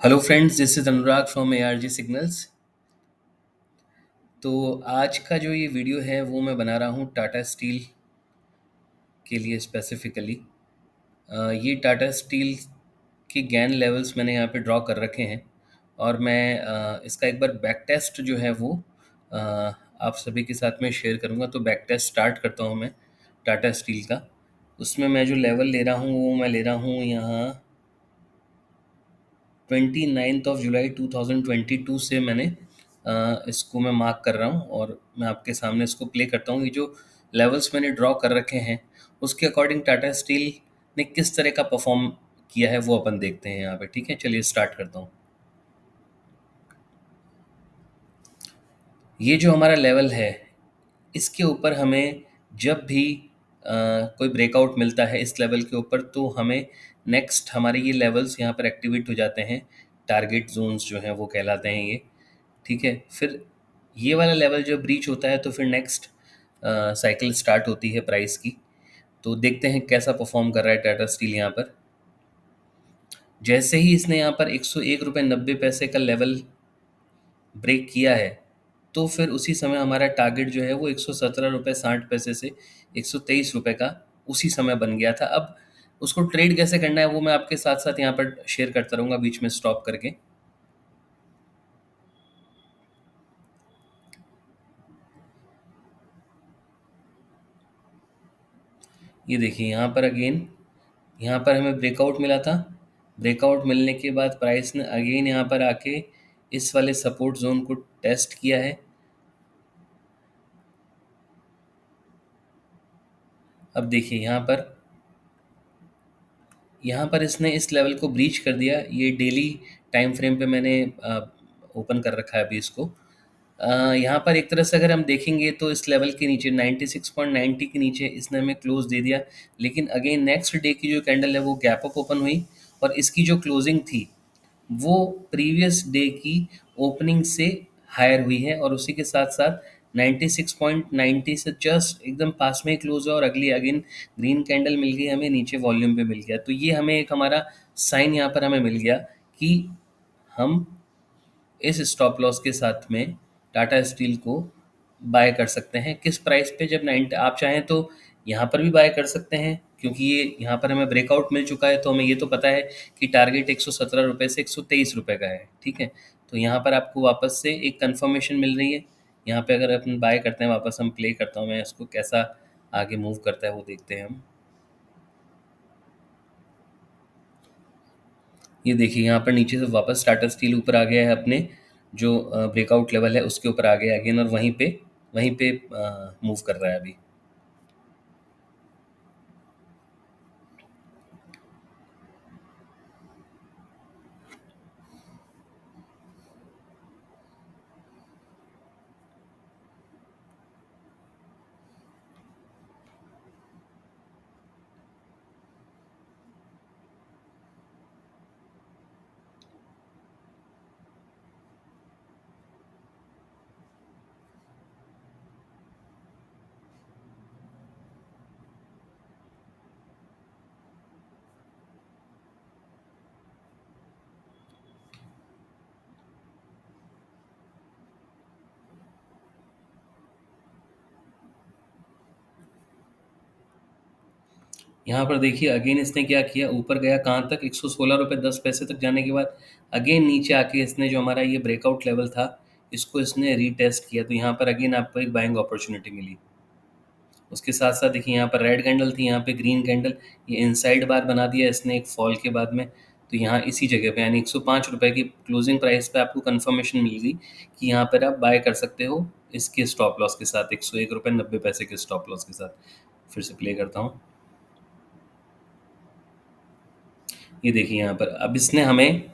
Hello friends, this is Anurag from ARG signals. तो आज का जो ये वीडियो है वो मैं बना रहा हूँ टाटा स्टील के लिए स्पेसिफिकली। ये टाटा स्टील के गैन लेवल्स मैंने यहाँ पे ड्रॉ कर रखे हैं और मैं इसका एक बार बैक टेस्ट जो है वो अ, आप सभी के साथ में शेयर करूँगा। तो बैक टेस्ट स्टार्ट करता हूँ मैं टाटा स्टील का। उसमें मैं जो लेवल ले रहा हूँ वो मैं ले रहा हूँ यहाँ 29 जुलाई 2022 से मैंने इसको मैं मार्क कर रहा हूँ और मैं आपके सामने इसको प्ले करता हूँ। ये जो लेवल्स मैंने ड्रॉ कर रखे हैं उसके अकॉर्डिंग टाटा स्टील ने किस तरह का परफॉर्म किया है वो अपन देखते हैं यहाँ पे। ठीक है, चलिए स्टार्ट करता हूँ। ये जो हमारा लेवल है इसके ऊपर हमें जब भी कोई ब्रेकआउट मिलता है इस लेवल के ऊपर तो हमें नेक्स्ट हमारे ये लेवल्स यहाँ पर एक्टिवेट हो जाते हैं। टारगेट जोन्स जो हैं वो कहलाते हैं ये। ठीक है, फिर ये वाला लेवल जब ब्रीच होता है तो फिर नेक्स्ट साइकिल स्टार्ट होती है प्राइस की। तो देखते हैं कैसा परफॉर्म कर रहा है टाटा स्टील यहाँ पर। जैसे ही इसने यहाँ पर 101 रुपये 90 पैसे का लेवल ब्रेक किया है तो फिर उसी समय हमारा टारगेट जो है वो 117 रुपये 60 पैसे से 123 रुपये का उसी समय बन गया था। अब उसको ट्रेड कैसे करना है वो मैं आपके साथ साथ यहाँ पर शेयर करता रहूँगा बीच में स्टॉप करके। ये देखिए यहाँ पर अगेन यहाँ पर हमें ब्रेकआउट मिला था। ब्रेकआउट मिलने के बाद प्राइस ने अगेन यहाँ पर आके इस वाले सपोर्ट जोन को टेस्ट किया है। अब देखिए यहाँ पर इसने इस लेवल को ब्रीच कर दिया। ये डेली टाइम फ्रेम पे मैंने ओपन कर रखा है अभी इसको। यहाँ पर एक तरह से अगर हम देखेंगे तो इस लेवल के नीचे 96.90 के नीचे इसने हमें क्लोज दे दिया। लेकिन अगेन नेक्स्ट डे की जो कैंडल है वो गैप अप ओपन हुई और इसकी जो क्लोजिंग थी वो प्रीवियस डे की ओपनिंग से हायर हुई है और उसी के साथ साथ 96.90 से जस्ट एकदम पास में ही क्लोज है और अगली अगेन ग्रीन कैंडल मिल गई हमें, नीचे वॉल्यूम पे मिल गया। तो ये हमें एक हमारा साइन यहाँ पर हमें मिल गया कि हम इस स्टॉप लॉस के साथ में टाटा स्टील को बाय कर सकते हैं। किस प्राइस पे? जब 90 आप चाहें तो यहाँ पर भी बाय कर सकते हैं क्योंकि ये यहाँ पर हमें ब्रेकआउट मिल चुका है तो हमें ये तो पता है कि टारगेट 117 रुपये से 123 रुपये का है। ठीक है, तो यहाँ पर आपको वापस से एक कंफर्मेशन मिल रही है। यहाँ पे अगर अपन बाय करते हैं वापस हम प्ले करता हूँ मैं इसको, कैसा आगे मूव करता है वो देखते हैं हम। ये देखिए यहाँ पर नीचे से वापस टाटा स्टील ऊपर आ गया है, अपने जो ब्रेकआउट लेवल है उसके ऊपर आ गया अगेन और वहीं पे मूव कर रहा है अभी। यहाँ पर देखिए अगेन इसने क्या किया, ऊपर गया कहाँ तक, 116 रुपये 10 पैसे तक जाने के बाद अगेन नीचे आके इसने जो हमारा ये ब्रेकआउट लेवल था इसको इसने रीटेस्ट किया। तो यहाँ पर अगेन आपको एक बाइंग अपॉर्चुनिटी मिली। उसके साथ साथ देखिए यहाँ पर रेड कैंडल थी, यहाँ पे ग्रीन कैंडल, ये इनसाइड बार बना दिया इसने एक फॉल के बाद में। तो यहाँ इसी जगह पे यानी 105 रुपये की क्लोजिंग प्राइस पे आपको कंफर्मेशन मिल गई कि यहाँ पर आप बाय कर सकते हो इसके स्टॉप लॉस के साथ, 101 रुपये 90 पैसे के स्टॉप लॉस के साथ। फिर से प्ले करता हूँ। ये देखिए यहाँ पर अब इसने हमें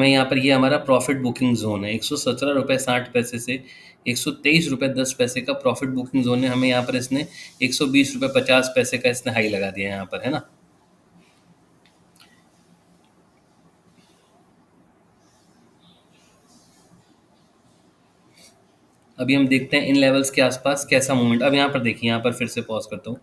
यहाँ पर ये हमारा प्रॉफिट बुकिंग जोन है, 117 रुपये 60 पैसे से 123 रुपये 10 पैसे का प्रॉफिट बुकिंग जोन है। हमें यहाँ पर इसने 120 रुपये 50 पैसे का इसने हाई लगा दिया यहाँ पर, है ना। अभी हम देखते हैं इन लेवल्स के आसपास कैसा मूवमेंट। अब यहाँ पर देखिए, यहाँ पर फिर से पॉज करता हूँ।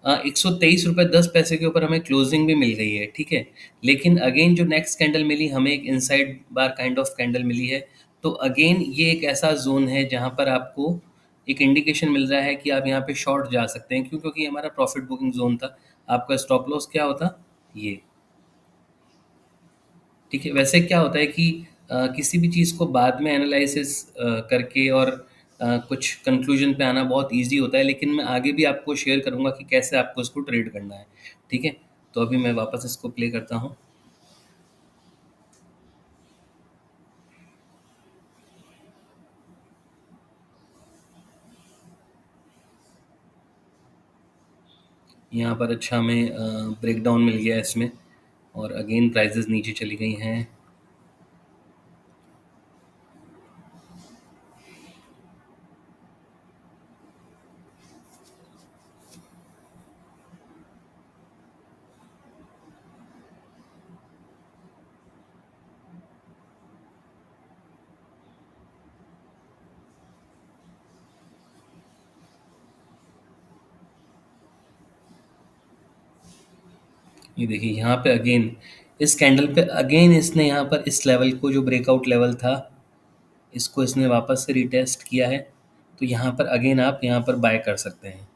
₹123.10 के ऊपर हमें क्लोजिंग भी मिल गई है, ठीक है। लेकिन अगेन जो नेक्स्ट कैंडल मिली हमें, एक inside bar kind of candle मिली है। तो अगेन ये एक ऐसा जोन है जहां पर आपको एक इंडिकेशन मिल रहा है कि आप यहाँ पे शॉर्ट जा सकते हैं। क्यों? क्योंकि ये हमारा प्रॉफिट बुकिंग जोन था। आपका स्टॉप लॉस क्या होता? ये, ठीक है। वैसे क्या होता है कि किसी भी चीज़ को बाद में एनालिसिस करके और कुछ कंक्लूजन पे आना बहुत इजी होता है, लेकिन मैं आगे भी आपको शेयर करूंगा कि कैसे आपको इसको ट्रेड करना है, ठीक है। तो अभी मैं वापस इसको प्ले करता हूँ। यहाँ पर अच्छा हमें ब्रेक डाउन मिल गया है इसमें, और अगेन प्राइजेस नीचे चली गई हैं। ये देखिए यहाँ पे अगेन, इस कैंडल पे अगेन इसने यहाँ पर इस लेवल को, जो ब्रेकआउट लेवल था, इसको इसने वापस से रिटेस्ट किया है। तो यहाँ पर अगेन आप यहाँ पर बाय कर सकते हैं।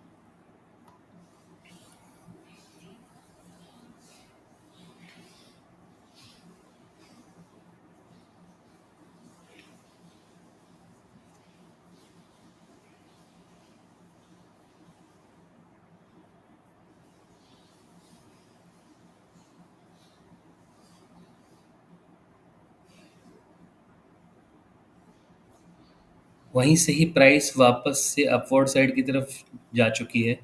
वहीं से ही प्राइस वापस से अपवर्ड साइड की तरफ जा चुकी है।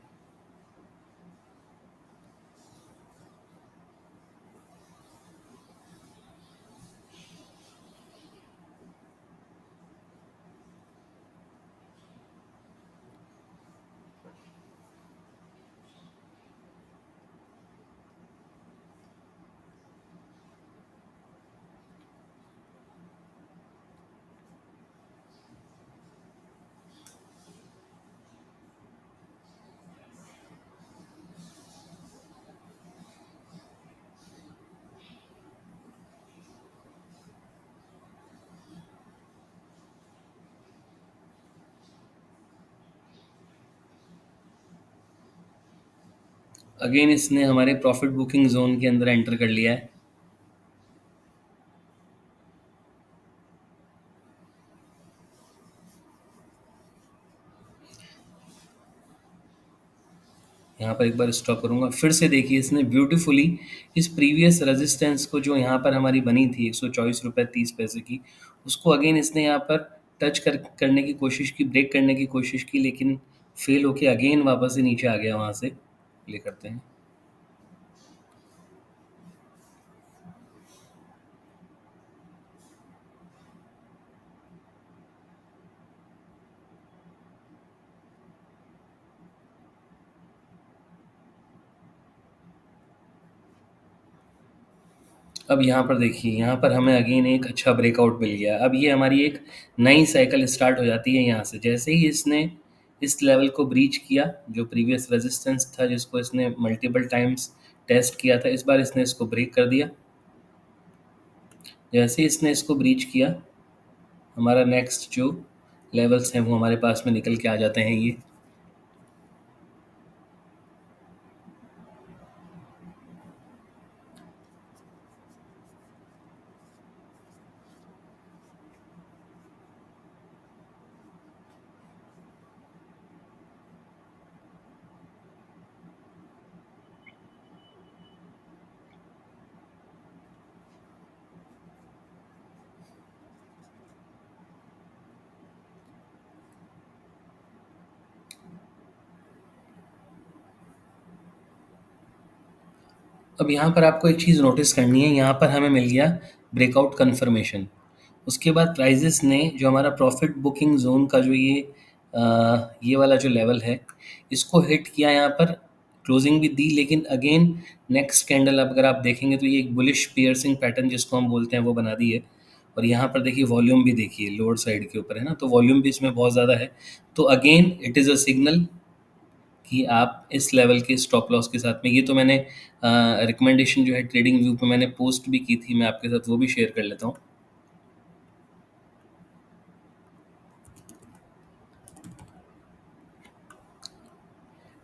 अगेन इसने हमारे प्रॉफिट बुकिंग जोन के अंदर एंटर कर लिया है। यहाँ पर एक बार स्टॉप करूँगा। फिर से देखिए इसने ब्यूटीफुली इस प्रीवियस रेजिस्टेंस को, जो यहाँ पर हमारी बनी थी ₹124.30 की, उसको अगेन इसने यहाँ पर टच करने की कोशिश की, ब्रेक करने की कोशिश की, लेकिन फेल होके अगेन वापस से नीचे आ गया। वहाँ से प्ले करते हैं। अब यहाँ पर देखिए, यहाँ पर हमें अगेन एक अच्छा ब्रेकआउट मिल गया। अब ये हमारी एक नई साइकिल स्टार्ट हो जाती है यहाँ से। जैसे ही इसने इस लेवल को ब्रीच किया, जो प्रीवियस रेजिस्टेंस था जिसको इसने मल्टीपल टाइम्स टेस्ट किया था, इस बार इसने इसको ब्रेक कर दिया। जैसे ही इसने इसको ब्रीच किया, हमारा नेक्स्ट जो लेवल्स हैं वो हमारे पास में निकल के आ जाते हैं ये। अब यहाँ पर आपको एक चीज़ नोटिस करनी है। यहाँ पर हमें मिल गया ब्रेकआउट कन्फर्मेशन। उसके बाद प्राइजेस ने जो हमारा प्रॉफिट बुकिंग जोन का जो ये वाला जो लेवल है, इसको हिट किया। यहाँ पर क्लोजिंग भी दी, लेकिन अगेन नेक्स्ट कैंडल अब अगर आप देखेंगे तो ये एक बुलिश पियर्सिंग पैटर्न जिसको हम बोलते हैं वो बना दी है। और यहाँ पर देखिए वॉल्यूम भी देखिए लोअर साइड के ऊपर है ना, तो वॉल्यूम भी इसमें बहुत ज़्यादा है। तो again it is a signal कि आप इस लेवल के स्टॉप लॉस के साथ में, ये तो मैंने रिकमेंडेशन जो है ट्रेडिंग व्यू पे मैंने पोस्ट भी की थी, मैं आपके साथ वो भी शेयर कर लेता हूँ।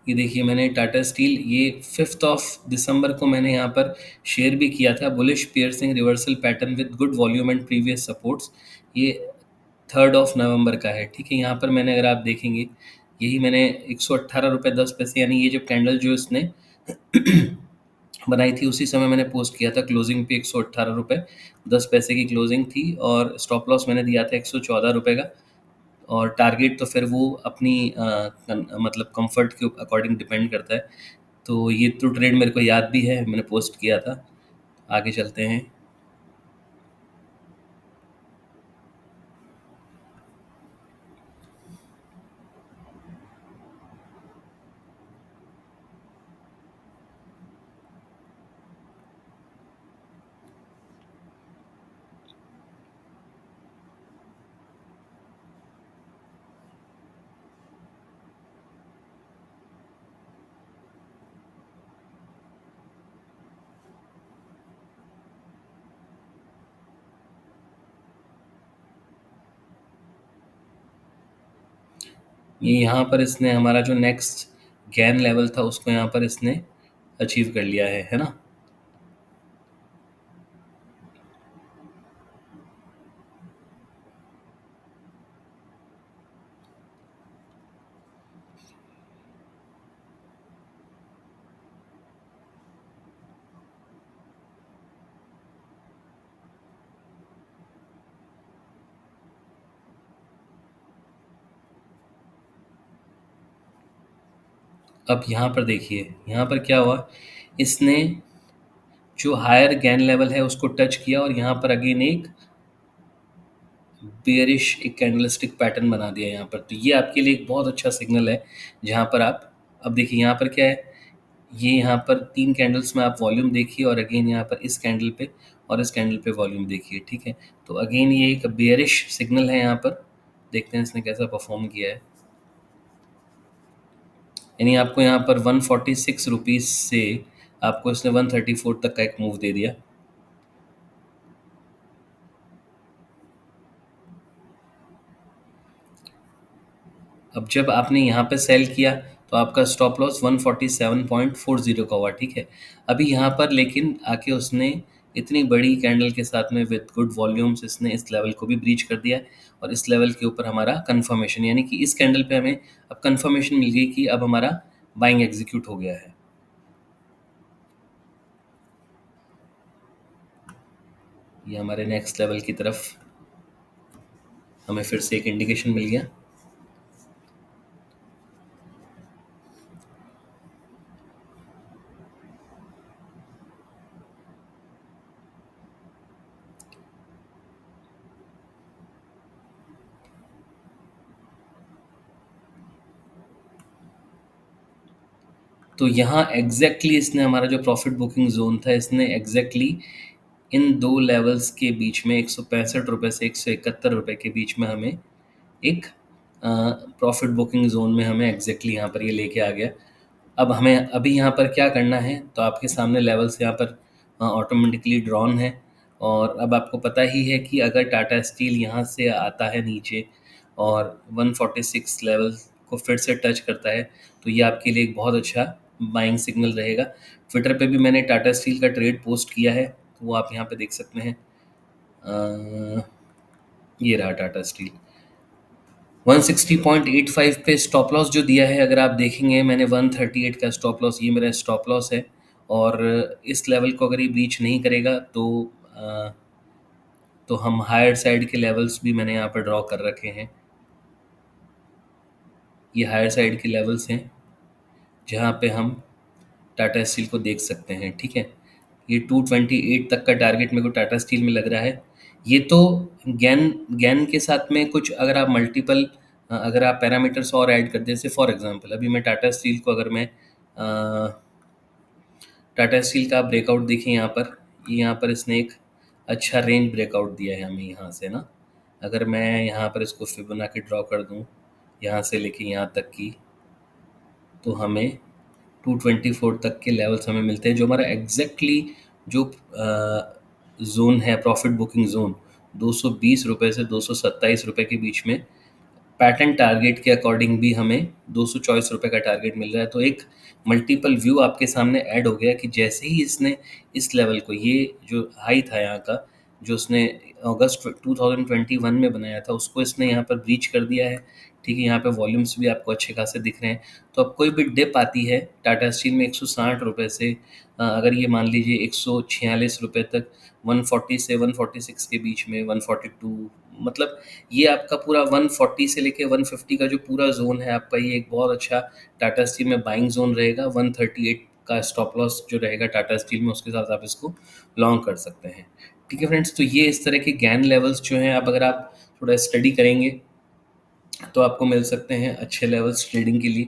ये देखिए मैंने टाटा स्टील ये 5th ऑफ दिसंबर को मैंने यहाँ पर शेयर भी किया था, bullish piercing reversal pattern with good volume and previous supports. ये 3rd ऑफ नवंबर का है, ठीक है। यहाँ पर मैंने, अगर आप देखेंगे, यही मैंने 118 रुपये 10 पैसे, यानी ये जब कैंडल जो इसने बनाई थी उसी समय मैंने पोस्ट किया था। क्लोजिंग पे 118 रुपये 10 पैसे की क्लोजिंग थी, और स्टॉप लॉस मैंने दिया था 114 रुपये का। और टारगेट तो फिर वो अपनी मतलब कंफर्ट के अकॉर्डिंग डिपेंड करता है। तो ये तो ट्रेड मेरे को याद भी है, मैंने पोस्ट किया था। आगे चलते हैं। ये यहाँ पर इसने हमारा जो नेक्स्ट गैन लेवल था उसको यहाँ पर इसने अचीव कर लिया है ना। अब यहाँ पर देखिए, यहाँ पर क्या हुआ, इसने जो हायर गैन लेवल है उसको टच किया, और यहाँ पर अगेन एक बेयरिश एक कैंडलस्टिक पैटर्न बना दिया यहाँ पर। तो ये आपके लिए एक बहुत अच्छा सिग्नल है, जहाँ पर आप, अब देखिए यहाँ पर क्या है, ये यहाँ पर 3 कैंडल्स में आप वॉल्यूम देखिए, और अगेन यहाँ पर इस कैंडल पे और इस कैंडल पे वॉल्यूम देखिए, ठीक है। तो अगेन ये एक बेयरिश सिग्नल है यहाँ पर। देखते हैं इसने कैसा परफॉर्म किया है। यानी आपको यहाँ पर 146 रुपीज़ से आपको इसने 134 तक का एक मूव दे दिया। अब जब आपने यहाँ पे सेल किया तो आपका स्टॉप लॉस 147.40 का हुआ, ठीक है। अभी यहाँ पर लेकिन आके उसने इतनी बड़ी कैंडल के साथ में विद गुड वॉल्यूम्स इसने इस लेवल को भी ब्रीच कर दिया है, और इस लेवल के ऊपर हमारा कंफर्मेशन, यानी कि इस कैंडल पे हमें अब कंफर्मेशन मिल गई कि अब हमारा बाइंग एग्जीक्यूट हो गया है। ये हमारे नेक्स्ट लेवल की तरफ हमें फिर से एक इंडिकेशन मिल गया। तो यहाँ एग्जैक्टली इसने हमारा जो प्रॉफिट बुकिंग जोन था, इसने एग्जैक्टली इन दो लेवल्स के बीच में 165 रुपये से 171 रुपये के बीच में हमें एक प्रॉफिट बुकिंग जोन में हमें एग्जैक्टली यहाँ पर ये लेके आ गया। अब हमें अभी यहाँ पर क्या करना है, तो आपके सामने लेवल्स यहाँ पर ऑटोमेटिकली ड्रॉन है। और अब आपको पता ही है कि अगर टाटा स्टील यहाँ से आता है नीचे और 146 लेवल को फिर से टच करता है, तो ये आपके लिए एक बहुत अच्छा बाइंग सिग्नल रहेगा। ट्विटर पे भी मैंने टाटा स्टील का ट्रेड पोस्ट किया है, तो वो आप यहाँ पे देख सकते हैं। अ, ये रहा टाटा स्टील 160.85 पे स्टॉप लॉस जो दिया है, अगर आप देखेंगे मैंने 138 का स्टॉप लॉस, ये मेरा स्टॉप लॉस है। और इस लेवल को अगर ये ब्रीच नहीं करेगा अ, तो हम हायर साइड के लेवल्स भी मैंने यहाँ पर ड्रॉ कर रखे हैं। ये हायर साइड के लेवल्स हैं जहाँ पे हम टाटा स्टील को देख सकते हैं, ठीक है। ये 228 तक का टारगेट मेरे को टाटा स्टील में लग रहा है। ये तो गैन गैन के साथ में कुछ अगर आप मल्टीपल अगर आप पैरामीटर्स और ऐड कर दें, जैसे फॉर एग्जांपल अभी मैं टाटा स्टील को अगर मैं टाटा स्टील का ब्रेकआउट देखें यहाँ पर, यहाँ पर इसने एक अच्छा रेंज ब्रेकआउट दिया है हमें यहाँ से ना। अगर मैं यहाँ पर इसको फिबोनाची ड्रॉ कर दूँ यहाँ से लेके यहाँ तक की, तो हमें 224 तक के लेवल्स हमें मिलते हैं, जो हमारा एग्जैक्टली जो जोन है, प्रॉफिट बुकिंग जोन, 220 रुपये से 227 रुपये के बीच में पैटर्न टारगेट के अकॉर्डिंग भी हमें 224 रुपये का टारगेट मिल रहा है। तो एक मल्टीपल व्यू आपके सामने ऐड हो गया कि जैसे ही इसने इस लेवल को, ये जो हाई था यहाँ का, जो उसने अगस्त 2021 में बनाया था, उसको इसने यहाँ पर ब्रीच कर दिया है। ठीक है, यहाँ पे वॉल्यूम्स भी आपको अच्छे खासे दिख रहे हैं। तो अब कोई भी डिप आती है टाटा स्टील में 160 रुपये से, अगर ये मान लीजिए 146 रुपये तक, 140 से 146 के बीच में, 142, मतलब ये आपका पूरा 140 से लेके 150 का जो पूरा जोन है आपका, ये एक बहुत अच्छा टाटा स्टील में बाइंग जोन रहेगा। 138 का स्टॉप लॉस जो रहेगा टाटा स्टील में, उसके साथ आप इसको लॉन्ग कर सकते हैं। ठीक है फ्रेंड्स, तो ये इस तरह के गैन लेवल्स जो हैं, अब अगर आप थोड़ा स्टडी करेंगे तो आपको मिल सकते हैं अच्छे लेवल्स ट्रेडिंग के लिए।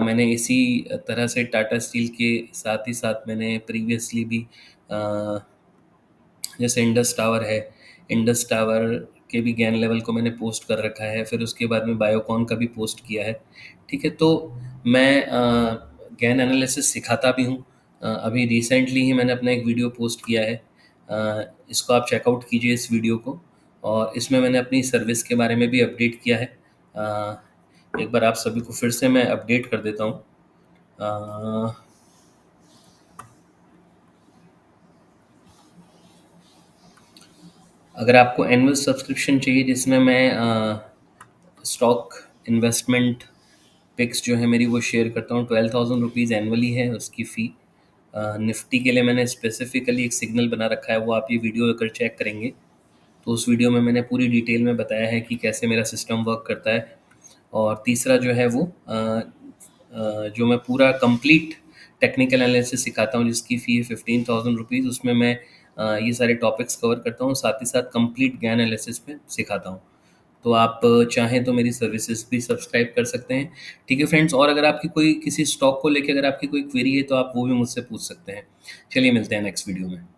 मैंने इसी तरह से टाटा स्टील के साथ ही साथ मैंने प्रीवियसली भी जैसे इंडस टावर है, इंडस टावर के भी गैन लेवल को मैंने पोस्ट कर रखा है, फिर उसके बाद में बायोकॉन का भी पोस्ट किया है। ठीक है, तो मैं गैन एनालिसिस सिखाता भी हूँ। अभी रिसेंटली ही मैंने अपना एक वीडियो पोस्ट किया है, इसको आप चेकआउट कीजिए इस वीडियो को। और इसमें मैंने अपनी सर्विस के बारे में भी अपडेट किया है। एक बार आप सभी को फिर से मैं अपडेट कर देता हूँ। अगर आपको एनुअल सब्सक्रिप्शन चाहिए जिसमें मैं स्टॉक इन्वेस्टमेंट पिक्स जो है मेरी वो शेयर करता हूँ, 12,000 रुपीज़ एनुअली है उसकी फ़ी। निफ्टी के लिए मैंने स्पेसिफिकली एक सिग्नल बना रखा है, वो आप ये वीडियो अगर चेक करेंगे तो उस वीडियो में मैंने पूरी डिटेल में बताया है कि कैसे मेरा सिस्टम वर्क करता है। और तीसरा जो है वो जो मैं पूरा कंप्लीट टेक्निकल एनालिसिस सिखाता हूँ, जिसकी फ़ी है 15,000 रुपीज़। उसमें मैं ये सारे टॉपिक्स कवर करता हूँ, साथ ही साथ कंप्लीट गैन एनालिसिस में सिखाता हूँ। तो आप चाहें तो मेरी सर्विसेज भी सब्सक्राइब कर सकते हैं। ठीक है फ्रेंड्स, और अगर आपकी कोई किसी स्टॉक को लेकर अगर आपकी कोई क्वेरी है तो आप वो भी मुझसे पूछ सकते हैं। चलिए मिलते हैं नेक्स्ट वीडियो में।